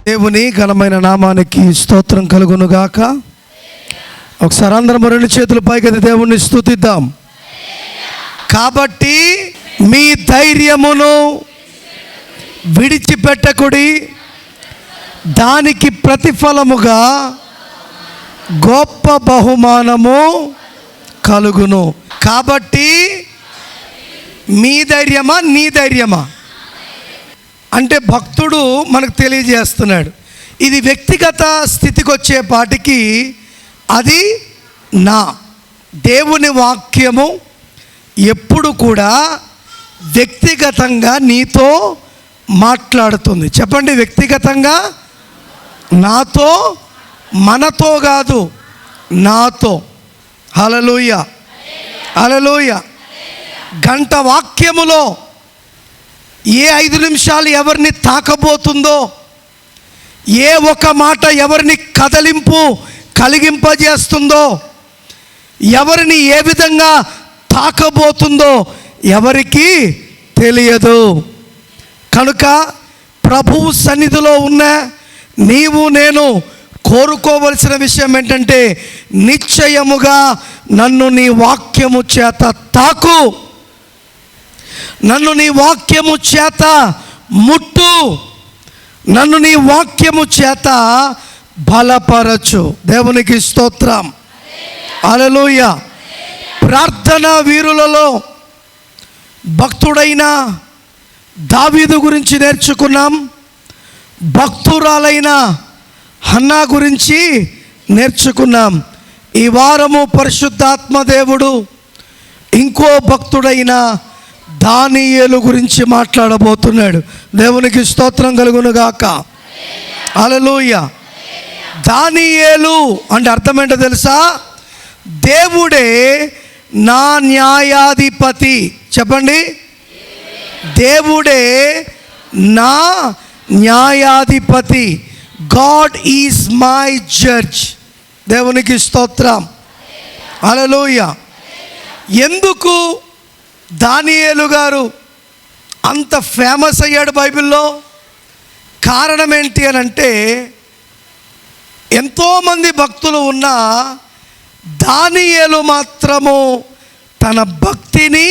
దేవుని ఘనమైన నామానికి స్తోత్రం కలుగునుగాక. ఒకసారి అందరం రెండు చేతులు పైకెత్తి దేవుణ్ణి స్తుతిద్దాం. కాబట్టి మీ ధైర్యమును విడిచిపెట్టకుడి, దానికి ప్రతిఫలముగా గొప్ప బహుమానము కలుగును. కాబట్టి మీ ధైర్యమా నీ ధైర్యమా అంటే భక్తుడు మనకు తెలియజేస్తున్నాడు. ఇది వ్యక్తిగత స్థితికి వచ్చేపాటికి అది నా దేవుని వాక్యము ఎప్పుడు కూడా వ్యక్తిగతంగా నీతో మాట్లాడుతుంది. చెప్పండి, వ్యక్తిగతంగా నాతో, మనతో కాదు, నాతో. హల్లెలూయా, హల్లెలూయా. గంట వాక్యములో ఏ 5 నిమిషాలు ఎవరిని తాకబోతుందో, ఏ ఒక మాట ఎవరిని కలిగింపజేస్తుందో, ఎవరిని ఏ విధంగా తాకబోతుందో ఎవరికి తెలియదు. కనుక ప్రభువు సన్నిధిలో ఉన్న నీవు నేను కోరుకోవలసిన విషయం ఏంటంటే, నిశ్చయముగా నన్ను నీ వాక్యము చేత తాకు, నన్ను నీ వాక్యము చేత ముట్టు, నన్ను నీ వాక్యము చేత బలపరచు. దేవునికి స్తోత్రం, హల్లెలూయా. ప్రార్థన వీరులలో భక్తుడైన దావీదు గురించి నేర్చుకున్నాం, భక్తురాలైన హన్నా గురించి నేర్చుకున్నాం. ఈ వారము పరిశుద్ధాత్మ దేవుడు ఇంకో భక్తుడైన దానియేలు గురించి మాట్లాడబోతున్నాడు. దేవునికి స్తోత్రం కలుగునుగాక, హల్లెలూయా. దానియేలు అంటే అర్థం ఏంటో తెలుసా? దేవుడే నా న్యాయాధిపతి. చెప్పండి, దేవుడే నా న్యాయాధిపతి. God is my judge. దేవునికి స్తోత్రం, హల్లెలూయా. ఎందుకు దానియేలు గారు అంత ఫేమస్ అయ్యాడు బైబిల్లో? కారణం ఏంటి అని అంటే, ఎంతోమంది భక్తులు ఉన్నా దానియేలు మాత్రము తన భక్తిని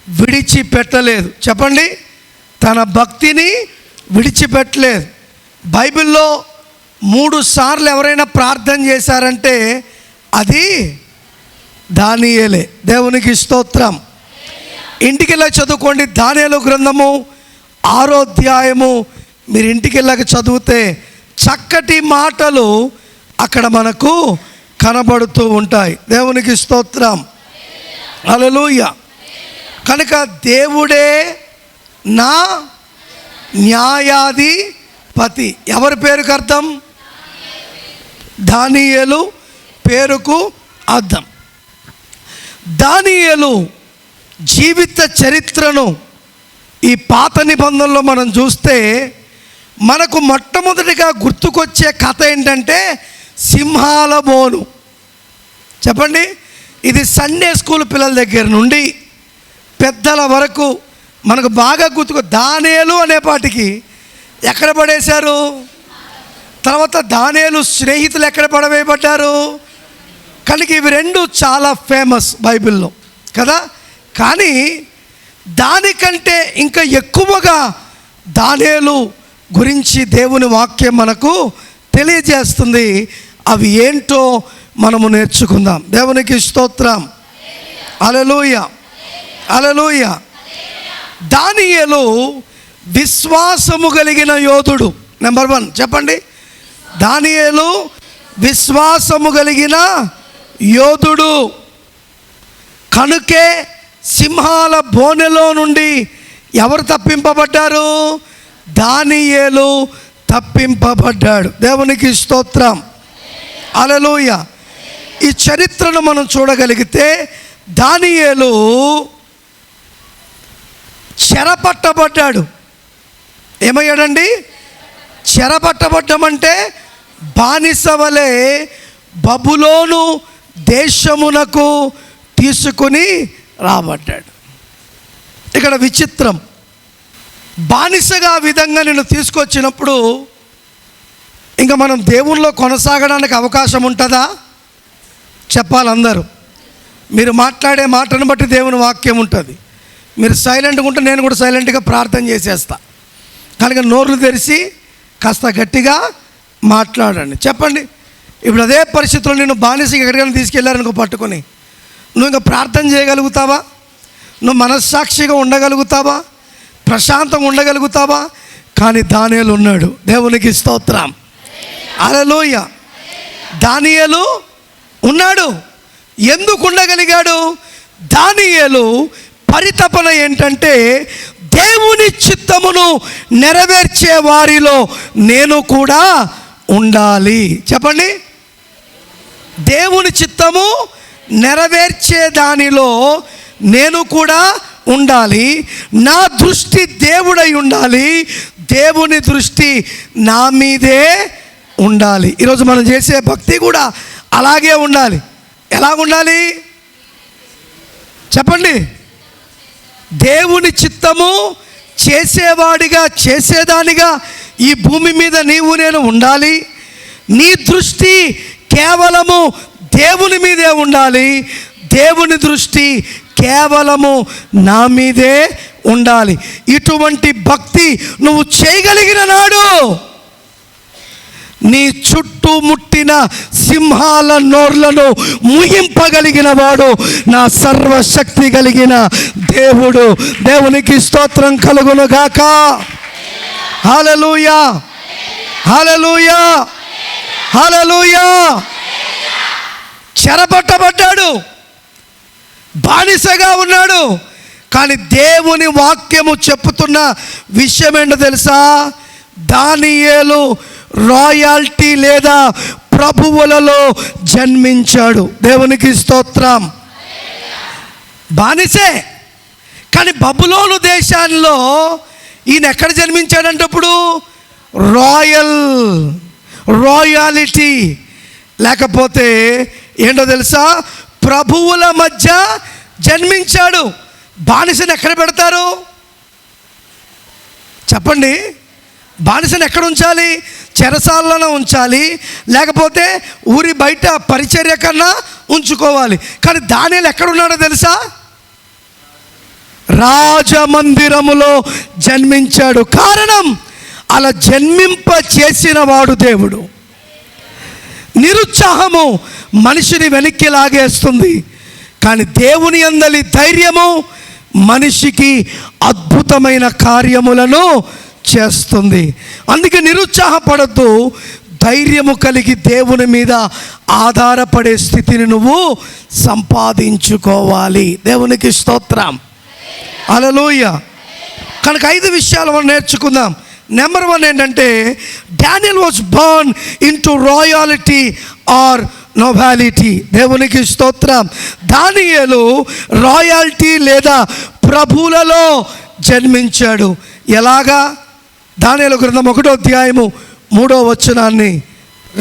విడిచిపెట్టలేదు. చెప్పండి, తన భక్తిని విడిచిపెట్టలేదు. బైబిల్లో 3 సార్లు ఎవరైనా ప్రార్థన చేశారంటే అది దానియేలే. దేవునికి స్తోత్రం. ఇంటికి వెళ్ళి చదువుకోండి, దానియేలు గ్రంథము 6వ అధ్యాయము. మీరు ఇంటికి వెళ్ళాక చదివితే చక్కటి మాటలు అక్కడ మనకు కనబడుతూ ఉంటాయి. దేవునికి స్తోత్రం, హల్లెలూయా. కనుక దేవుడే నా న్యాయాధిపతి. ఎవరి పేరుకు అర్థం? దానియేలు పేరుకు అర్థం. దానియేలు జీవిత చరిత్రను ఈ పాత నిబంధనలో మనం చూస్తే మనకు మొట్టమొదటిగా గుర్తుకొచ్చే కథ ఏంటంటే సింహాల బోను. చెప్పండి, ఇది సండే స్కూల్ పిల్లల దగ్గర నుండి పెద్దల వరకు మనకు బాగా దానియేలు అనేపాటికి ఎక్కడ పడేశారు? తర్వాత దానియేలు స్నేహితులు ఎక్కడ పడవేయబడ్డారు? కనుక ఇవి 2 చాలా ఫేమస్ బైబిల్లో కదా. కానీ దానికంటే ఇంకా ఎక్కువగా దానియేలు గురించి దేవుని వాక్యం మనకు తెలియజేస్తుంది. అవి ఏంటో మనము నేర్చుకుందాం. దేవునికి స్తోత్రం, హల్లెలూయా, హల్లెలూయా. దానియేలు విశ్వాసము కలిగిన యోధుడు. నెంబర్ 1 చెప్పండి, దానియేలు విశ్వాసము కలిగిన యోధుడు. కనుకే సింహాల బోనెలో నుండి ఎవరు తప్పింపబడ్డారు? దానియేలు తప్పింపబడ్డాడు. దేవునికి స్తోత్రం, హల్లెలూయా. ఈ చరిత్రను మనం చూడగలిగితే దానియేలు చెరపట్టబడ్డాడు. ఏమయ్యాడండి? చెరపట్టబడ్డమంటే బానిస వలె బబులోను దేశమునకు తీసుకుని రాబడ్డాడు. ఇక్కడ విచిత్రం, బానిసగా విధంగా నేను తీసుకొచ్చినప్పుడు ఇంకా మనం దేవునిలో కొనసాగడానికి అవకాశం ఉంటుందా? చెప్పాలి అందరూ. మీరు మాట్లాడే మాటను బట్టి దేవుని వాక్యం ఉంటుంది. మీరు సైలెంట్గా ఉంటే నేను కూడా సైలెంట్గా ప్రార్థన చేసేస్తా. కనుక నోర్లు తెరిచి కాస్త గట్టిగా మాట్లాడండి. చెప్పండి, ఇప్పుడు అదే పరిస్థితుల్లో నేను బానిసకి ఎక్కడికైనా తీసుకెళ్ళారనుకో పట్టుకొని, నువ్వు ఇంకా ప్రార్థన చేయగలుగుతావా? నువ్వు మనస్సాక్షిగా ఉండగలుగుతావా? ప్రశాంతంగా ఉండగలుగుతావా? కానీ దానియేలు ఉన్నాడు. దేవునికి స్తోత్రం, హల్లెలూయా. దానియేలు ఉన్నాడు. ఎందుకు ఉండగలిగాడు? దానియేలు పరితపన ఏంటంటే, దేవుని చిత్తమును నెరవేర్చే వారిలో నేను కూడా ఉండాలి. చెప్పండి, దేవుని చిత్తము నెరవేర్చే దానిలో నేను కూడా ఉండాలి. నా దృష్టి దేవుడై ఉండాలి, దేవుని దృష్టి నా మీదే ఉండాలి. ఈరోజు మనం చేసే భక్తి కూడా అలాగే ఉండాలి. ఎలా ఉండాలి చెప్పండి? దేవుని చిత్తము చేసేవాడిగా, చేసేదానిగా ఈ భూమి మీద నీవు నేను ఉండాలి. నీ దృష్టి కేవలము దేవుని మీదే ఉండాలి, దేవుని దృష్టి కేవలము నా మీదే ఉండాలి. ఇటువంటి భక్తి నువ్వు చేయగలిగిన నాడు నీ చుట్టూ ముట్టిన సింహాల నోర్లను ముగింపగలిగిన వాడు నా సర్వశక్తి కలిగిన దేవుడు. దేవునికి స్తోత్రం కలుగును గాక. హల్లెలూయా, హల్లెలూయా, హల్లెలూయా. చెరపట్టబడ్డాడు, బానిసగా ఉన్నాడు. కానీ దేవుని వాక్యము చెప్పుతున్న విషయం ఏంటో తెలుసా? దానియేలు రాయల్టీ లేదా ప్రభువులలో జన్మించాడు. దేవునికి స్తోత్రం. బానిసే, కానీ బబులోను దేశాల్లో ఈయన ఎక్కడ జన్మించాడంటే ఇప్పుడు రాయాలిటీ లేకపోతే ఏంటో తెలుసా? ప్రభువుల మధ్య జన్మించాడు. బానిసని ఎక్కడ పెడతారు చెప్పండి? బానిసని ఎక్కడ ఉంచాలి? చెరసాలలో ఉంచాలి, లేకపోతే ఊరి బయట పరిచర్య కన్నా ఉంచుకోవాలి. కానీ దానియేలు ఎక్కడున్నాడో తెలుసా? రాజమందిరములో జన్మించాడు. కారణం, అలా జన్మింప చేసిన వాడు దేవుడు. నిరుత్సాహము మనిషిని వెనక్కి లాగేస్తుంది, కానీ దేవుని యందలి ధైర్యము మనిషికి అద్భుతమైన కార్యములను చేస్తుంది. అందుకే నిరుత్సాహపడద్దు, ధైర్యము కలిగి దేవుని మీద ఆధారపడే స్థితిని నువ్వు సంపాదించుకోవాలి. దేవునికి స్తోత్రం, హల్లెలూయా. కనుక 5 విషయాలు మనం నేర్చుకుందాం. నెంబర్ 1 ఏంటంటే, Daniel was born into royalty or nobility. దేవునికి స్తోత్రం. దానియేలు రాయల్టీ లేదా ప్రభువులలో జన్మించాడు. ఎలాగా? దానియేలు గ్రంథం 1వ అధ్యాయము 3వ వచనాన్ని,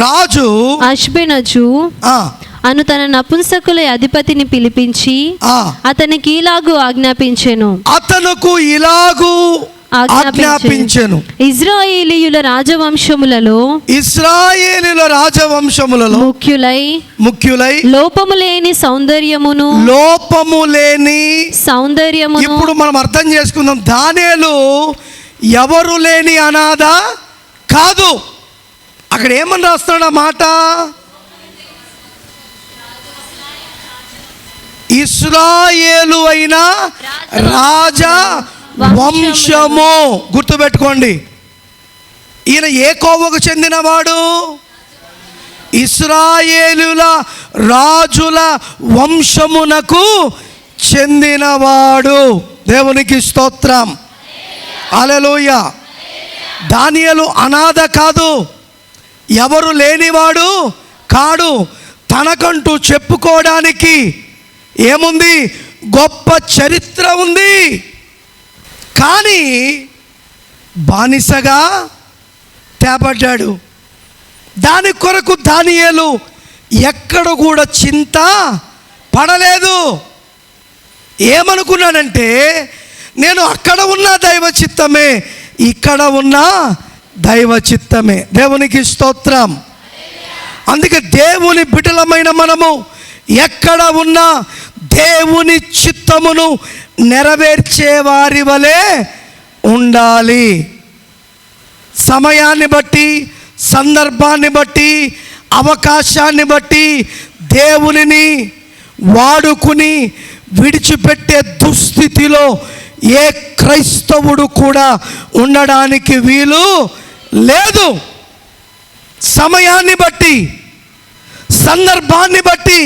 రాజు అష్బెనజు అను తన నపుంసకుల అధిపతిని పిలిపించి అతనికి ఇలాగు ఆజ్ఞాపించెను. ఇశ్రాయేలీయుల రాజవంశములలో ముఖ్యులై లోపము లేని సౌందర్యమును ఇప్పుడు మనం అర్థం చేసుకుందాం. దానియేలు ఎవరు లేని అనాథ కాదు. అక్కడ ఏమని రాస్తున్నాడు ఆ మాట? ఇశ్రాయేలు అయిన రాజా వంశము. గుర్తుపెట్టుకోండి, ఈయన ఏ కోవకు చెందినవాడు? ఇశ్రాయేలుల రాజుల వంశమునకు చెందినవాడు. దేవునికి స్తోత్రం, హల్లెలూయా. దానియేలు అనాథ కాదు, ఎవరు లేనివాడు కాడు. తనకంటూ చెప్పుకోవడానికి ఏముంది? గొప్ప చరిత్ర ఉంది. కానీ బానిసగా తేబడ్డాడు. దాని కొరకు దానియేలు ఎక్కడ కూడా చింత పడలేదు. ఏమనుకున్నాడంటే, నేను అక్కడ ఉన్న దైవ చిత్తమే, ఇక్కడ ఉన్న దైవ చిత్తమే. దేవునికి స్తోత్రం. అందుకే దేవుని బిడ్డలమైన మనము ఎక్కడ ఉన్నా దేవుని చిత్తమును నెరవేర్చే వారి వలె ఉండాలి. సమయాన్ని బట్టి, సందర్భాన్ని బట్టి, అవకాశాన్ని బట్టి దేవునిని వాడుకుని విడిచిపెట్టే దుస్థితిలో ఏ క్రైస్తవుడు కూడా ఉండడానికి వీలు లేదు. సమయాన్ని బట్టి, సందర్భాన్ని బట్టి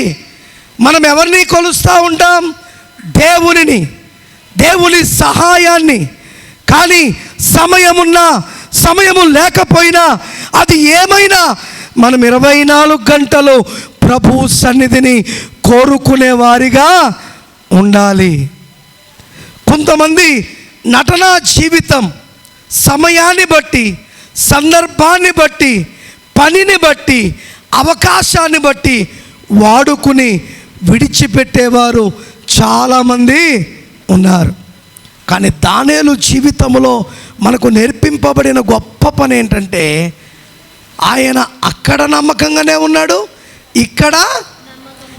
మనం ఎవరిని కొలుస్తూ ఉంటాం? దేవునిని, దేవుని సహాయాన్ని. కానీ సమయమున్నా సమయము లేకపోయినా అది ఏమైనా మనం 24 గంటలు ప్రభు సన్నిధిని కోరుకునే వారిగా ఉండాలి. కొంతమంది నటనా జీవితం సమయాన్ని బట్టి, సందర్భాన్ని బట్టి, పనిని బట్టి, అవకాశాన్ని బట్టి వాడుకుని విడిచిపెట్టేవారు చాలామంది ఉన్నారు. కానీ దానియేలు జీవితంలో మనకు నేర్పింపబడిన గొప్ప పని ఏంటంటే, ఆయన అక్కడ నమ్మకంగానే ఉన్నాడు, ఇక్కడ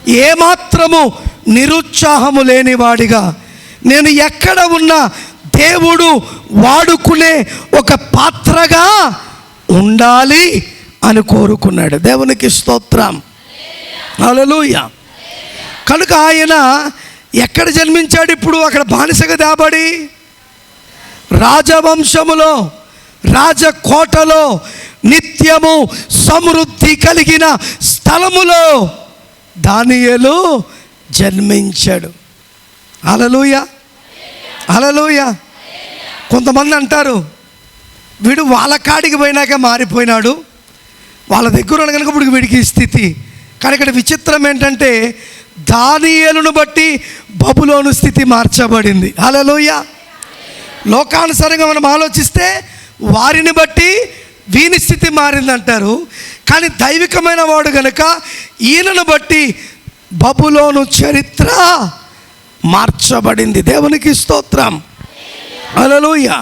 ఏమాత్రము నిరుత్సాహము లేనివాడిగా, నేను ఎక్కడ ఉన్నా దేవుడు వాడుకునే ఒక పాత్రగా ఉండాలి అని కోరుకున్నాడు. దేవునికి స్తోత్రం. హల్లెలూయా. కనుక ఆయన ఎక్కడ జన్మించాడు? ఇప్పుడు అక్కడ బానిసగా తేబడి రాజవంశములో, రాజకోటలో, నిత్యము సమృద్ధి కలిగిన స్థలములో దానియేలు జన్మించాడు. హల్లెలూయా, హల్లెలూయా. కొంతమంది అంటారు, వీడు వాళ్ళ కాడికి పోయినాక మారిపోయినాడు, వాళ్ళ దగ్గర ఉన్న కనుక ఇప్పుడు వీడికి ఈ స్థితి. కానీ ఇక్కడ విచిత్రం ఏంటంటే, దానియేలును బట్టి బబులోను స్థితి మార్చబడింది. హల్లెలూయా. లోకానుసారంగా మనం ఆలోచిస్తే వారిని బట్టి వీని స్థితి మారిందంటారు. కానీ దైవికమైన వాడు కనుక ఈయనను బట్టి బబులోను చరిత్ర మార్చబడింది. దేవునికి స్తోత్రం. హల్లెలూయా.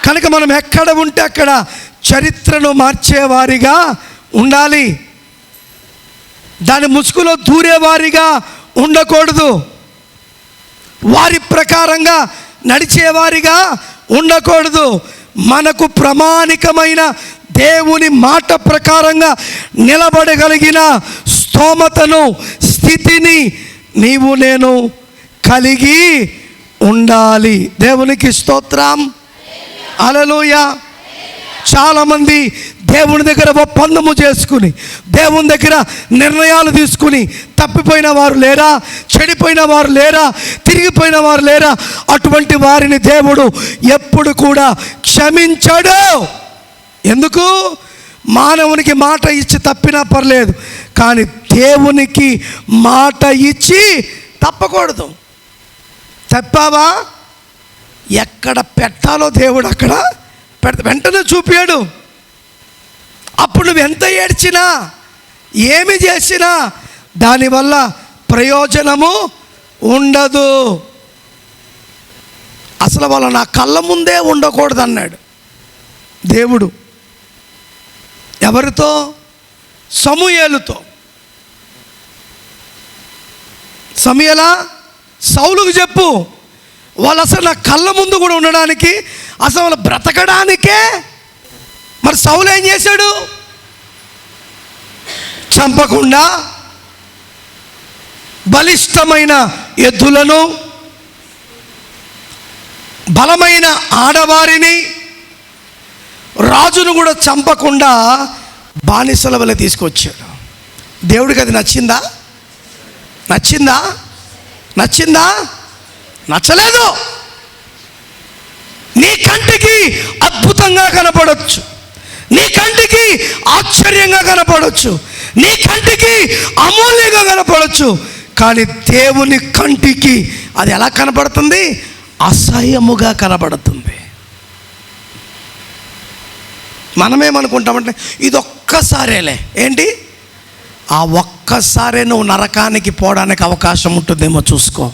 కనుక మనం ఎక్కడ ఉంటే అక్కడ చరిత్రను మార్చేవారిగా ఉండాలి. దాని ముసుగులో దూరేవారిగా ఉండకూడదు. వారి ప్రకారంగా నడిచేవారిగా ఉండకూడదు. మనకు ప్రామాణికమైన దేవుని మాట ప్రకారంగా నిలబడగలిగిన స్తోమతను, స్థితిని నీవు నేను కలిగి ఉండాలి. దేవునికి స్తోత్రం. హల్లెలూయా. చాలామంది దేవుని దగ్గర ఒప్పందము చేసుకుని, దేవుని దగ్గర నిర్ణయాలు తీసుకుని తప్పిపోయిన వారు లేరా? చెడిపోయిన వారు లేరా? తిరిగిపోయిన వారు లేరా? అటువంటి వారిని దేవుడు ఎప్పుడు కూడా క్షమించడు. ఎందుకు? మానవునికి మాట ఇచ్చి తప్పినా పర్లేదు, కానీ దేవునికి మాట ఇచ్చి తప్పకూడదు. తప్పావా, ఎక్కడ పెట్టాలో దేవుడు అక్కడ వెంటనే చూపాడు. అప్పుడు నువ్వు ఎంత ఏడ్చినా, ఏమి చేసినా దానివల్ల ప్రయోజనము ఉండదు. అసలు వాళ్ళ నా కళ్ళ ముందే ఉండకూడదు అన్నాడు దేవుడు. ఎవరితో? సమూయేలుతో. సమూయేలా, సౌలుకు చెప్పు, వాళ్ళు అసలు నా కళ్ళ ముందు కూడా ఉండడానికి, అసలు వాళ్ళు బ్రతకడానికే. మరి సౌలు ఏం చేశాడు? చంపకుండా బలిష్టమైన ఎద్దులను, బలమైన ఆడవారిని, రాజును కూడా చంపకుండా బానిసల వల్ల తీసుకొచ్చాడు. దేవుడికి అది నచ్చిందా? నచ్చిందా? నచ్చిందా? నచ్చలేదు. నీ కంటికి అద్భుతంగా కనపడవచ్చు, నీ కంటికి ఆశ్చర్యంగా కనపడవచ్చు, నీ కంటికి అమూల్యంగా కనపడవచ్చు. కానీ దేవుని కంటికి అది ఎలా కనపడుతుంది? అసహ్యముగా కనపడుతుంది. మనమేమనుకుంటామంటే ఇది ఒక్కసారేలే. ఏంటి? ఆ ఒక్కసారే నువ్వు నరకానికి పోవడానికి అవకాశం ఉంటుందేమో చూసుకో.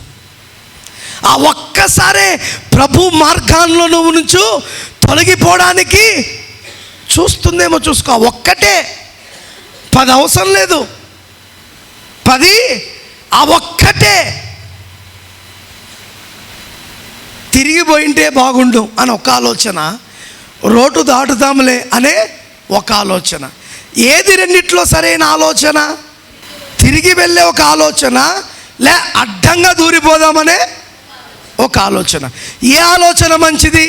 ఆ ఒక్కసారే ప్రభు మార్గాల్లో నువ్వు నుంచి తొలగిపోవడానికి చూస్తుందేమో చూసుకో, ఒక్కటే 10 అవసరం లేదు, 10 ఆ ఒక్కటే తిరిగిపోయింటే బాగుండు అని ఒక ఆలోచన, రోడ్డు దాటుతాములే అనే ఒక ఆలోచన. ఏది రెండిట్లో సరైన ఆలోచన? తిరిగి వెళ్ళే ఒక ఆలోచన, లే అడ్డంగా దూరిపోదామనే ఒక ఆలోచన. ఏ ఆలోచన మంచిది?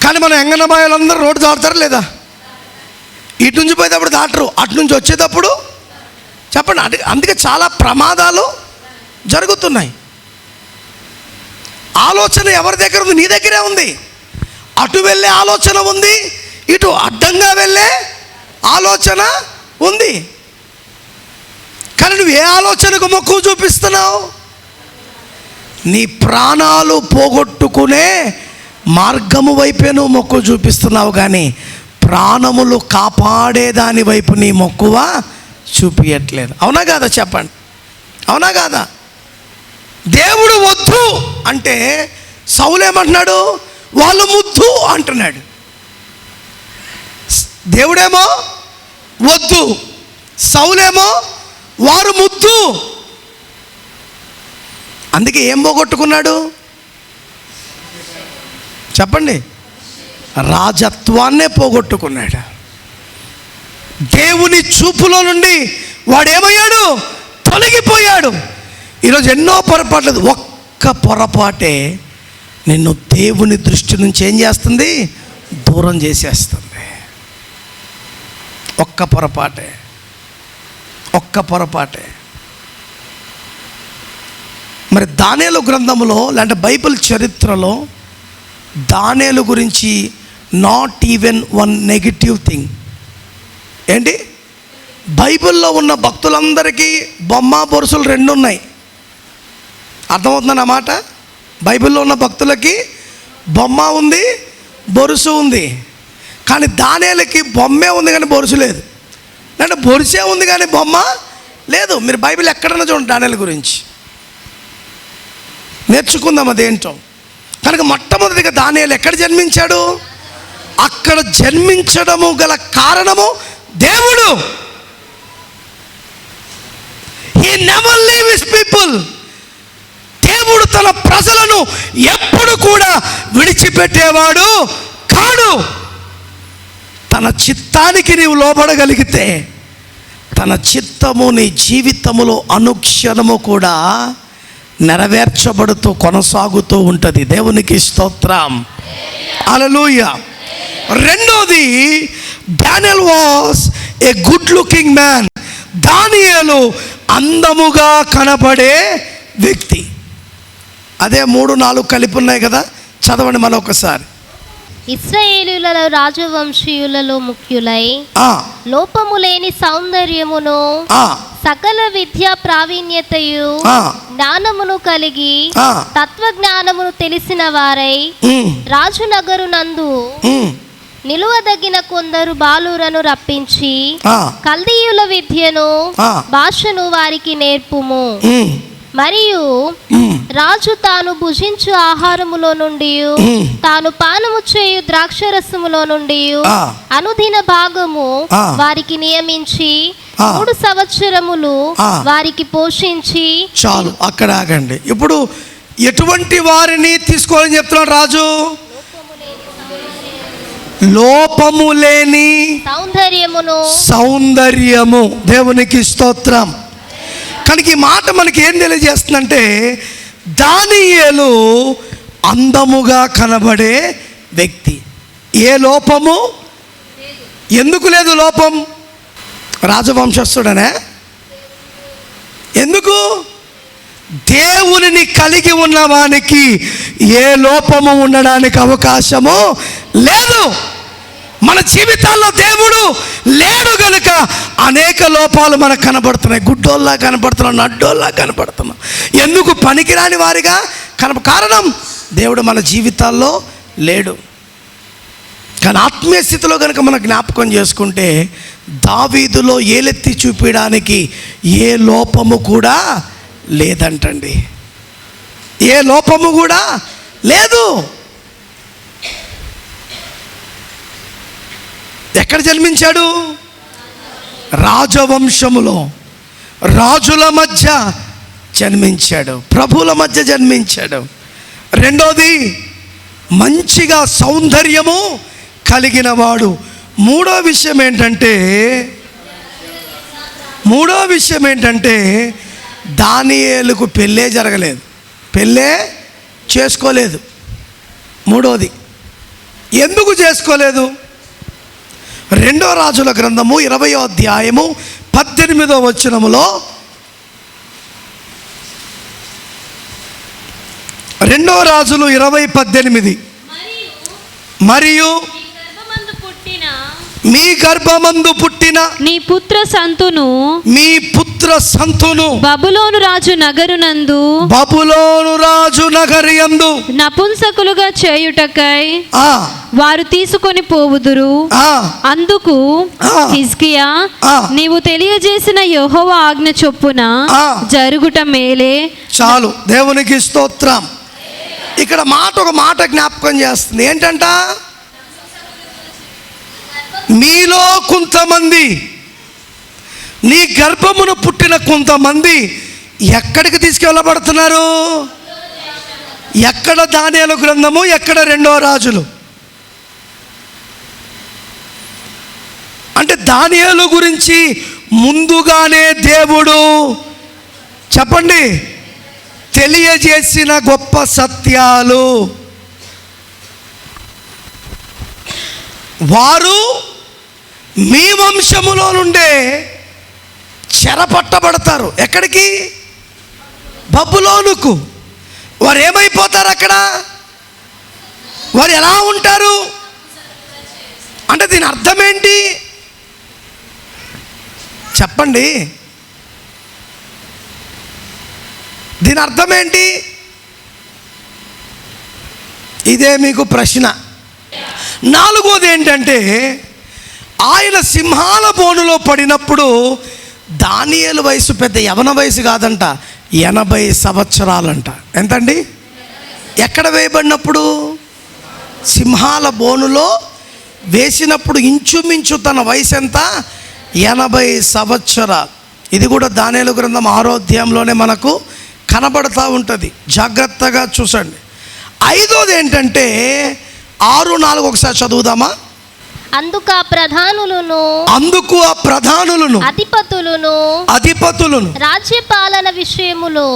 కానీ మనం ఎంగనబాయాలందరూ రోడ్డు దాటుతారు లేదా? ఇటు నుంచి పోయేటప్పుడు దాటరు, అటు నుంచి వచ్చేటప్పుడు చెప్పండి. అందుకే చాలా ప్రమాదాలు జరుగుతున్నాయి. ఆలోచన ఎవరి దగ్గర ఉంది? నీ దగ్గరే ఉంది. అటు వెళ్ళే ఆలోచన ఉంది, ఇటు అడ్డంగా వెళ్ళే ఆలోచన ఉంది. కానీ నువ్వు ఏ ఆలోచనకు మొక్కు చూపిస్తున్నావు? నీ ప్రాణాలు పోగొట్టుకునే మార్గము వైపే నువ్వు మొక్కు చూపిస్తున్నావు, కానీ ప్రాణములు కాపాడేదాని వైపు నీ మొక్కువ చూపించట్లేదు. అవునా కాదా? చెప్పండి, అవునా కాదా? దేవుడు వద్దు అంటే సౌలు ఏమంటున్నాడు? వాళ్ళు ముద్దు అంటున్నాడు. దేవుడేమో వద్దు, సౌలేమో వారు ముద్దు. అందుకే ఏం పోగొట్టుకున్నాడు చెప్పండి? రాజత్వాన్నే పోగొట్టుకున్నాడు. దేవుని చూపులో నుండి వాడేమయ్యాడు? తొలగిపోయాడు. ఈరోజు ఎన్నో పొరపాట్లు, ఒక్క పొరపాటే నిన్ను దేవుని దృష్టి నుంచి ఏం చేస్తుంది? దూరం చేసేస్తుంది. ఒక్క పొరపాటే, ఒక్క పొరపాటే. మరి దానియేలు గ్రంథంలో లేదంటే బైబిల్ చరిత్రలో దానియేలు గురించి not even one negative thing. ఏంటి? బైబిల్లో ఉన్న భక్తులందరికీ బొమ్మ బొరుసులు 2 ఉన్నాయి. అర్థమవుతుందన్న మాట? బైబిల్లో ఉన్న భక్తులకి బొమ్మ ఉంది, బొరుసు ఉంది. కానీ దానియేలుకి బొమ్మే ఉంది కానీ బొరుసు లేదు, అంటే బొరుసే ఉంది కానీ బొమ్మ లేదు. మీరు బైబిల్ ఎక్కడన్నా చూడండి దానియేలు గురించి, నేర్చుకుందాం అదేంటో. కనుక మొట్టమొదటిగా దానియేలు ఎక్కడ జన్మించాడు? అక్కడ జన్మించడము గల కారణము దేవుడు. He never leave his people. దేవుడు తన ప్రజలను ఎప్పుడు కూడా విడిచిపెట్టేవాడు కాడు. తన చిత్తానికి నీవు లోబడగలిగితే తన చిత్తము నీ జీవితములో అనుక్షణము కూడా నెరవేర్చబడుతూ కొనసాగుతూ ఉంటుంది. దేవునికి స్తోత్రం, హల్లెలూయా. రెండోది, Daniel was a good looking man. దానియేలు అందముగా కనపడే వ్యక్తి. అదే 3-4 కలిపి ఉన్నాయి కదా, చదవండి మరొకసారి. ఇశ్రాయేలీయుల రాజవంశీయులలో ముఖ్యులై లోపము లేని సౌందర్యమును సకల విద్యా ప్రావీణ్యతయు జ్ఞానమును కలిగి తత్వజ్ఞానమును తెలిసిన వారై రాజునగరు నందు నిలువదగిన కొందరు బాలురను రప్పించి కల్దీయుల విద్యను భాషను వారికి నేర్పుము. మరియు రాజు తాను భుజించు ఆహారములో నుండి తాను పానము చేయు ద్రాక్షరసములో నుండి అనుదిన భాగము వారికి నియమించి 3 సంవత్సరములు వారికి పోషించి. చాలు, అక్కడ ఆగండి. ఇప్పుడు ఎటువంటి వారిని తీసుకోవాలని చెప్తున్నాడు రాజు? లోపము లేని సౌందర్యము. దేవునికి స్తోత్రం. కనుక ఈ మాట మనకి ఏం తెలియజేస్తుందంటే, దానియేలు అందముగా కనబడే వ్యక్తి. ఏ లోపము? ఎందుకు లేదు లోపం? రాజవంశస్థుడనే? ఎందుకు? దేవునిని కలిగి ఉన్న వానికి ఏ లోపము ఉండడానికి అవకాశము లేదు. మన జీవితాల్లో దేవుడు లేడు గనుక అనేక లోపాలు మనకు కనబడుతున్నాయి. గుడ్డోల్లా కనబడుతున్నాం, నడ్డోల్లా కనబడుతున్నాం. ఎందుకు? పనికిరాని వారిగా కారణం దేవుడు మన జీవితాల్లో లేడు. కానీ ఆత్మీయ స్థితిలో కనుక మనం జ్ఞాపకం చేసుకుంటే, దావీదులో ఏలెత్తి చూపించడానికి ఏ లోపము కూడా లేదంటండి. ఏ లోపము కూడా లేదు. ఎక్కడ జన్మించాడు? రాజవంశములో, రాజుల మధ్య జన్మించాడు, ప్రభువుల మధ్య జన్మించాడు. రెండోది, మంచిగా సౌందర్యము కలిగిన వాడు. మూడో విషయం ఏంటంటే దానియేలుకు పెళ్ళే జరగలేదు, పెళ్ళే చేసుకోలేదు. మూడోది ఎందుకు చేసుకోలేదు? 2 రాజుల గ్రంథము 20వ అధ్యాయము 18వ వచనములో, 2 రాజులు 20:18, మరియు మీ గర్భమందు పుట్టిన నీ పుత్ర సంతును బబులోను రాజు నగరియందు నపుంసకులుగా చేయుటకై వారు తీసుకొని పోవుదురు. అందుకు హిజ్కియా, నీవు తెలియజేసిన యెహోవా ఆజ్ఞ చొప్పున జరుగుట మేలే. చాలు, దేవునికి స్తోత్రం. ఇక్కడ ఒక మాట జ్ఞాపకం చేస్తుంది. ఏంటంట? మీలో కొంతమంది, నీ గర్భమును పుట్టిన కొంతమంది ఎక్కడికి తీసుకెళ్ళబడుతున్నారు? ఎక్కడ దానియేలు గ్రంథము, ఎక్కడ 2 రాజులు? అంటే దానియేలు గురించి ముందుగానే దేవుడు చెప్పండి తెలియజేసిన గొప్ప సత్యాలు. వారు మీ వంశములో నుండే చెరపట్టబడతారు. ఎక్కడికి? బబులోనుకు. వారు ఏమైపోతారు? అక్కడ వారు ఎలా ఉంటారు అంటే దీని అర్థం ఏంటి చెప్పండి? దీని అర్థం ఏంటి? ఇదే మీకు ప్రశ్న. 4వది ఏంటంటే, ఆయన సింహాల బోనులో పడినప్పుడు దానియేలు వయసు పెద్ద యవన వయసు కాదంట, 80 సంవత్సరాలంట. ఎంతండి? ఎక్కడ వేయబడినప్పుడు? సింహాల బోనులో వేసినప్పుడు ఇంచుమించు తన వయసు ఎంత? 80 సంవత్సరాలు. ఇది కూడా దానియేలు గ్రంథం 6వ అధ్యాయంలోనే మనకు కనబడుతూ ఉంటుంది. జాగ్రత్తగా చూసండి. 5వది ఏంటంటే 6:4 ఒకసారి చదువుదామా? అందుకు ఆ ప్రధానులను అధిపతులను రాజ్యపాలన విషయములో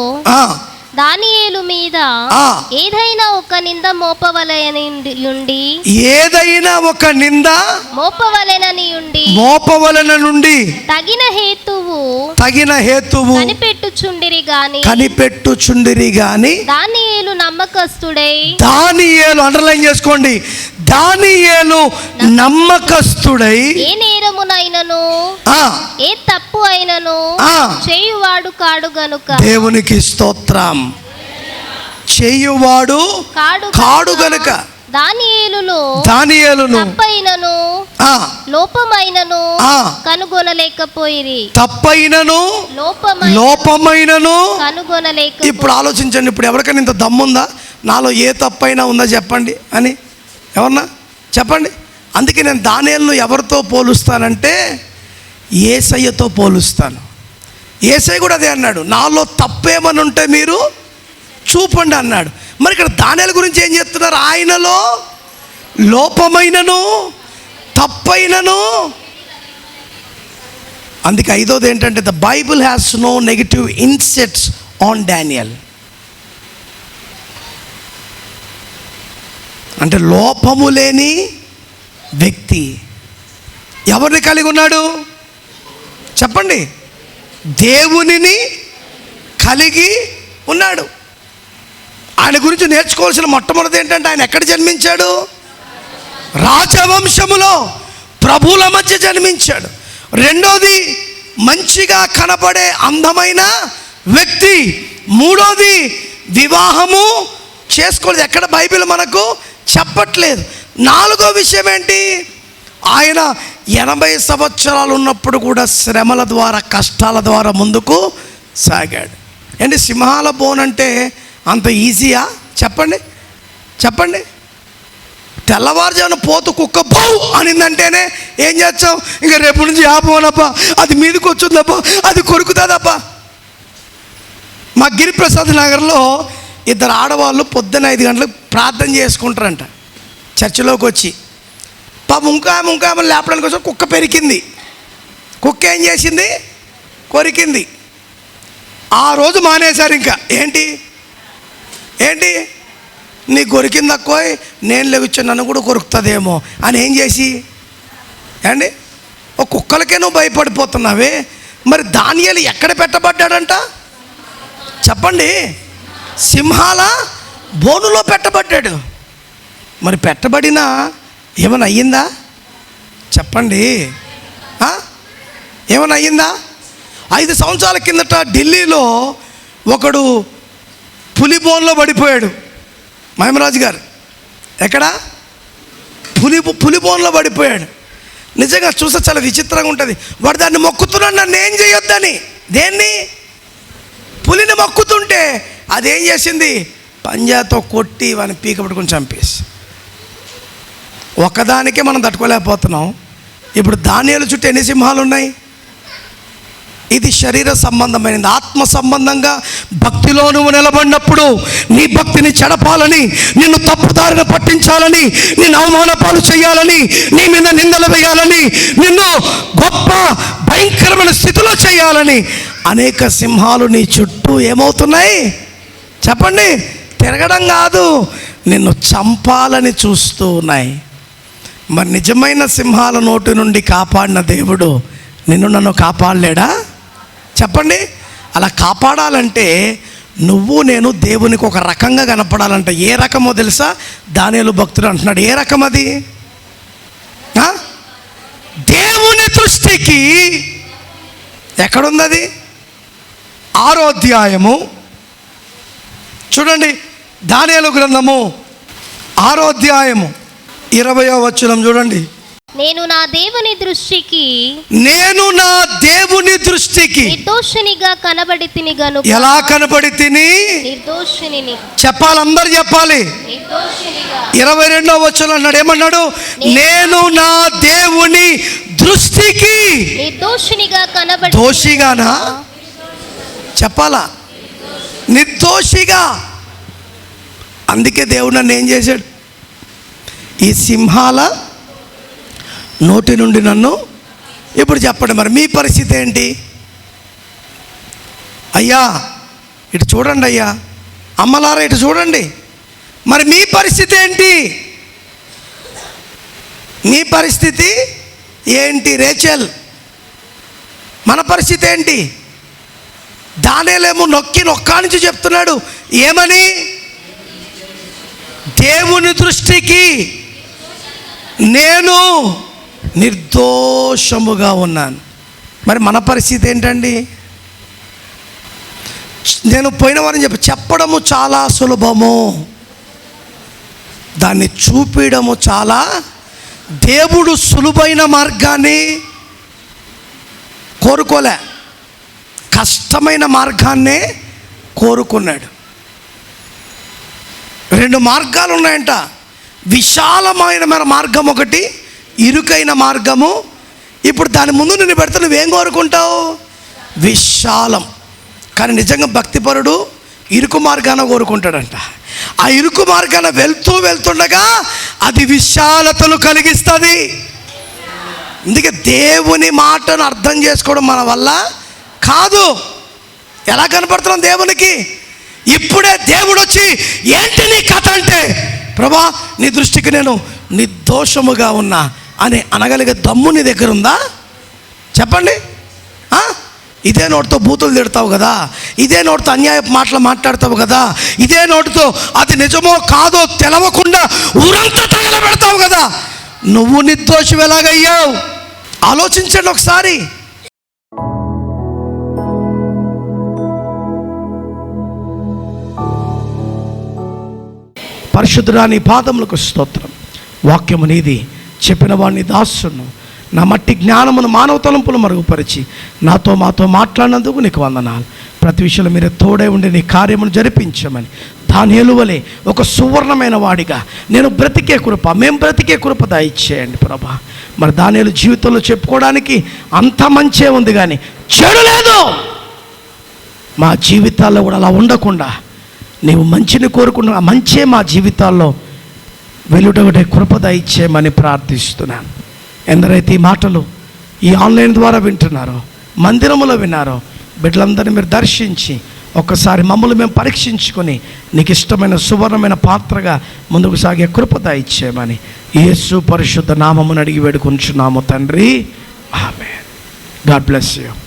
దానియేలు మీద ఏదైనా ఒక నింద మోపవలెనని ఉండి తగిన హేతువు కనిపెట్టుచుండిరి గాని దానియేలు నమ్మకస్తుడై, దానియేలు అండర్లైన్ చేసుకోండి, దానియేలు నమ్మకస్తుడై ఏ నేరమునైనను ఏ తప్పు అయినను చేయువాడు కాడు గనుక. దేవునికి స్తోత్రం. చేయువాడు కాడు గనుక దానియేలును తప్పైనను లోపమైనను కనుగొనలేకపోయిరి. తప్పైనను లోపమైనను కనుగొనలేక. ఇప్పుడు ఆలోచించండి, ఇప్పుడు ఎవరికైనా ఇంత దమ్ముందా నాలో ఏ తప్పైనా ఉందా చెప్పండి అని? ఎవరన్నా చెప్పండి. అందుకే నేను దానియేలును ఎవరితో పోలుస్తానంటే యేసయ్యతో పోలుస్తాను. యేసయ్య కూడా అదే అన్నాడు, నాలో తప్పేమని ఉంటే మీరు చూపండి అన్నాడు. మరి ఇక్కడ దానియేలు గురించి ఏం చెప్తున్నారు? ఆయనలో లోపమైనను తప్పైనను. అందుకే 5వది ఏంటంటే the Bible has no negative insets on Daniel. అంటే లోపము లేని వ్యక్తి ఎవరిని కలిగి ఉన్నాడు చెప్పండి? దేవునిని కలిగి ఉన్నాడు. ఆయన గురించి నేర్చుకోవాల్సిన మొట్టమొదటి ఏంటంటే ఆయన ఎక్కడ జన్మించాడు? రాజవంశములో ప్రభువుల మధ్య జన్మించాడు. రెండోది మంచిగా కనపడే అందమైన వ్యక్తి. మూడోది వివాహము చేసుకోలేదు. ఎక్కడ బైబిల్ మనకు చెప్పట్లేదు. 4వ విషయం ఏంటి? ఆయన 80 సంవత్సరాలు ఉన్నప్పుడు కూడా శ్రమల ద్వారా కష్టాల ద్వారా ముందుకు సాగాడు. ఏంటి సింహాల బోనంటే అంత ఈజీయా చెప్పండి? చెప్పండి. తెల్లవారుజామున పోతు కుక్క బౌ అనిందంటేనే ఏం చేస్తాం? ఇంకా రేపు నుంచి ఆపోనప్పా, అది మీదకి వచ్చిందప్పా, అది కొరుకుతుందప్పా. మా గిరిప్రసాద్ నగర్లో ఇద్దరు ఆడవాళ్ళు పొద్దున్న 5 గంటలకు ప్రార్థన చేసుకుంటారంట చర్చిలోకి వచ్చి. పాపం ఇంకా లేపడానికి వచ్చి కుక్క పెరికింది. కుక్క ఏం చేసింది? కొరికింది. ఆ రోజు మానేశారు. ఇంకా ఏంటి నీ కొరికింది అక్కో, నేను లేవిచ్చా నన్ను కూడా కొరుకుతుందేమో అని ఏం చేసి ఏండి ఒక కుక్కలకే నువ్వు భయపడిపోతున్నావే. మరి దానియేలు ఎక్కడ పెట్టబడ్డాడంట చెప్పండి? సింహాల బోనులో పెట్టబడ్డాడు. మరి పెట్టబడినా ఏమైనా అయ్యిందా చెప్పండి? ఏమైనా అయ్యిందా? 5 సంవత్సరాల కిందట ఢిల్లీలో ఒకడు పులి బోన్లో పడిపోయాడు. మహిమరాజు గారు ఎక్కడ పులి బోన్లో పడిపోయాడు. నిజంగా చూస్తే చాలా విచిత్రంగా ఉంటుంది. వాడు దాన్ని మొక్కుతున్నాడు, నన్ను ఏం చేయొద్దని. దేన్ని? పులిని మొక్కుతుంటే అదేం చేసింది? పంజాతో కొట్టి వాడిని పీక పట్టుకొని చంపేసి. ఒకదానికే మనం తట్టుకోలేకపోతున్నాం. ఇప్పుడు దానియేలు చుట్టూ ఎన్ని సింహాలు ఉన్నాయి? ఇది శరీర సంబంధమైనది. ఆత్మ సంబంధంగా భక్తిలో నువ్వు నిలబడినప్పుడు నీ భక్తిని చెడపాలని, నిన్ను తప్పుదారిన పట్టించాలని, నిన్ను అవమానపాలు చేయాలని, నీ మీద నిందలు వేయాలని, నిన్ను గొప్ప భయంకరమైన స్థితిలో చేయాలని అనేక సింహాలు నీ చుట్టూ ఏమవుతున్నాయి చెప్పండి? తిరగడం కాదు, నిన్ను చంపాలని చూస్తూ ఉన్నాయి. మరి నిజమైన సింహాల నోటి నుండి కాపాడిన దేవుడు నిన్ను నన్ను కాపాడలేడా చెప్పండి? అలా కాపాడాలంటే నువ్వు నేను దేవునికి ఒక రకంగా కనపడాలంట. ఏ రకమో తెలుసా? దానియేలు భక్తుడు అంటున్నాడు. ఏ రకం అది? దేవుని దృష్టికి ఎక్కడుంది అది? 6వ అధ్యాయము చూడండి. దానియేలు గ్రంథము 6వ అధ్యాయము 20వ వచనం చూడండి. నేను నా దేవుని దృష్టికి నిర్దోషినిగా కనబడి తిని గనుక. ఎలా కనబడి తిని? నిర్దోషిని. చెప్పాలి, అందరు చెప్పాలి. 22వ వచనం అన్నాడు. ఏమన్నాడు? నేను నా దేవుని దృష్టికి నిర్దోషినిగా కనబడి. దోషిగానా చెప్పాలా? నిర్దోషిగా. అందుకే దేవుడు నన్ను ఏం చేశాడు? ఈ సింహాల నోటి నుండి నన్ను. ఇప్పుడు చెప్పండి, మరి మీ పరిస్థితి ఏంటి? అయ్యా ఇటు చూడండి, అయ్యా అమ్మలారా ఇటు చూడండి. మరి మీ పరిస్థితి ఏంటి? మీ పరిస్థితి ఏంటి? రేచల్, మన పరిస్థితి ఏంటి? దానియేలేమో నొక్కా నుంచి చెప్తున్నాడు. ఏమని? దేవుని దృష్టికి నేను నిర్దోషముగా ఉన్నాను. మరి మన పరిస్థితి ఏంటండి? నేను పోయిన వారం చెప్పడము చాలా సులభము, దాన్ని చూపించడము చాలా. దేవుడు సులువైన మార్గాన్ని కోరుకోలే, కష్టమైన మార్గాన్నే కోరుకున్నాడు. 2 మార్గాలు ఉన్నాయంట. విశాలమైన మార్గం ఒకటి, ఇరుకైన మార్గము. ఇప్పుడు దాని ముందు నిన్ను పెడితే నువ్వేం కోరుకుంటావు? విశాలం. కానీ నిజంగా భక్తిపరుడు ఇరుకు మార్గాన కోరుకుంటాడంట. ఆ ఇరుకు మార్గాన వెళ్తుండగా అది విశాలతను కలిగిస్తుంది. అందుకే దేవుని మాటను అర్థం చేసుకోవడం మన వల్ల కాదు. ఎలా కనపడుతున్నాం దేవునికి? ఇప్పుడే దేవుడు వచ్చి ఏంటి నీ కథ అంటే, ప్రభా నీ దృష్టికి నేను నిర్దోషముగా ఉన్నా అని అనగలిగే దమ్ము నీ దగ్గర ఉందా చెప్పండి? ఇదే నోటితో బూతులు తిడతావు కదా, ఇదే నోటితో అన్యాయపు మాటలు మాట్లాడతావు కదా, ఇదే నోటితో అది నిజమో కాదో తెలవకుండా ఊరంతా తగలబెడతావు కదా, నువ్వు నిర్దోషం ఎలాగయ్యావు ఆలోచించండి ఒకసారి. పరిశుద్ధుడా నీ పాదములకు స్తోత్రం. వాక్యము నీది, చెప్పిన వాడిని దాసును. నా మట్టి జ్ఞానమును మానవ తలంపులు మరుగుపరిచి మాతో మాట్లాడినందుకు నీకు వందనాలు. ప్రతి విషయంలో మీరు తోడే ఉండి నీ కార్యమును జరిపించమని దానియేలు వలె ఒక సువర్ణమైన వాడిగా నేను బ్రతికే కృప, మేము బ్రతికే కృప దయచేయండి ప్రభా. మరి దానియేలు జీవితంలో చెప్పుకోవడానికి అంత మంచే ఉంది కానీ చెడు లేదు. మా జీవితాల్లో కూడా అలా ఉండకుండా నీవు మంచిని కోరుకున్న ఆ మంచే మా జీవితాల్లో వెలుటొకటే కృపద ఇచ్చేయమని ప్రార్థిస్తున్నాను. ఎందరైతే ఈ మాటలు ఈ ఆన్లైన్ ద్వారా వింటున్నారో, మందిరములో విన్నారో, బిడ్డలందరినీ మీరు దర్శించి ఒక్కసారి మమ్మల్ని మేము పరీక్షించుకొని నీకు ఇష్టమైన సువర్ణమైన పాత్రగా ముందుకు సాగే కృపద ఇచ్చేయమని యేసు పరిశుద్ధ నామమును అడిగి వేడుకొంచున్నాము తండ్రి. ఆమేన్. God bless you.